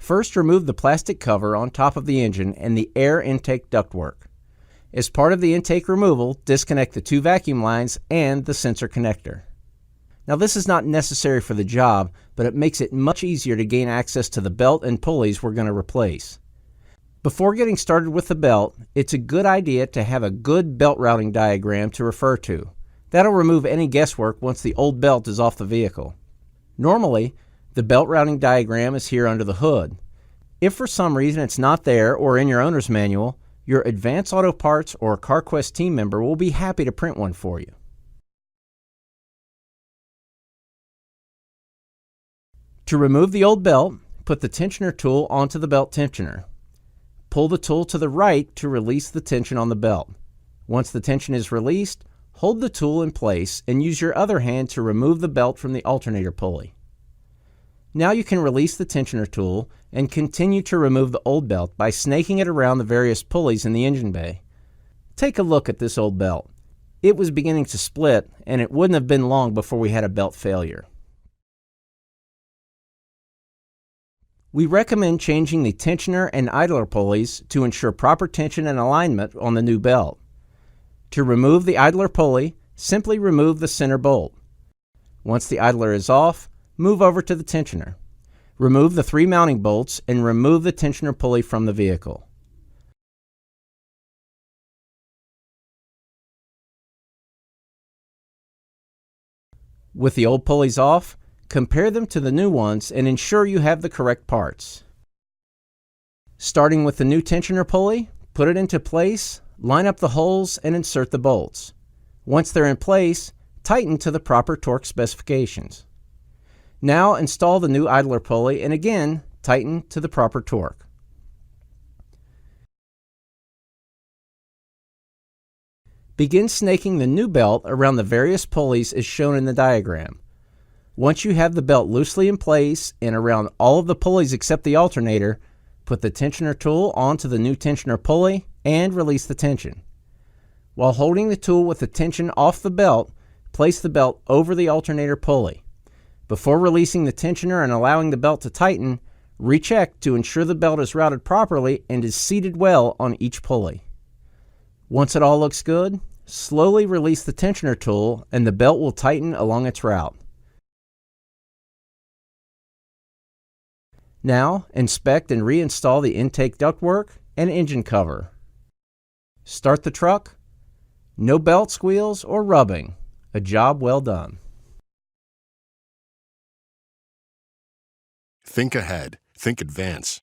First, remove the plastic cover on top of the engine and the air intake ductwork. As part of the intake removal, disconnect the 2 vacuum lines and the sensor connector. Now, this is not necessary for the job, but it makes it much easier to gain access to the belt and pulleys we're going to replace. Before getting started with the belt, it's a good idea to have a good belt routing diagram to refer to. That'll remove any guesswork once the old belt is off the vehicle. Normally, the belt routing diagram is here under the hood. If for some reason it's not there or in your owner's manual, your Advance Auto Parts or CarQuest team member will be happy to print one for you. To remove the old belt, put the tensioner tool onto the belt tensioner. Pull the tool to the right to release the tension on the belt. Once the tension is released, hold the tool in place and use your other hand to remove the belt from the alternator pulley. Now you can release the tensioner tool and continue to remove the old belt by snaking it around the various pulleys in the engine bay. Take a look at this old belt. It was beginning to split, and it wouldn't have been long before we had a belt failure. We recommend changing the tensioner and idler pulleys to ensure proper tension and alignment on the new belt. To remove the idler pulley, simply remove the center bolt. Once the idler is off, move over to the tensioner. Remove the 3 mounting bolts and remove the tensioner pulley from the vehicle. With the old pulleys off, compare them to the new ones and ensure you have the correct parts. Starting with the new tensioner pulley, put it into place, line up the holes, and insert the bolts. Once they're in place, tighten to the proper torque specifications. Now install the new idler pulley and again tighten to the proper torque. Begin snaking the new belt around the various pulleys as shown in the diagram. Once you have the belt loosely in place and around all of the pulleys except the alternator, put the tensioner tool onto the new tensioner pulley and release the tension. While holding the tool with the tension off the belt, place the belt over the alternator pulley. Before releasing the tensioner and allowing the belt to tighten, recheck to ensure the belt is routed properly and is seated well on each pulley. Once it all looks good, slowly release the tensioner tool and the belt will tighten along its route. Now, inspect and reinstall the intake ductwork and engine cover. Start the truck. No belt squeals or rubbing. A job well done. Think ahead. Think advance.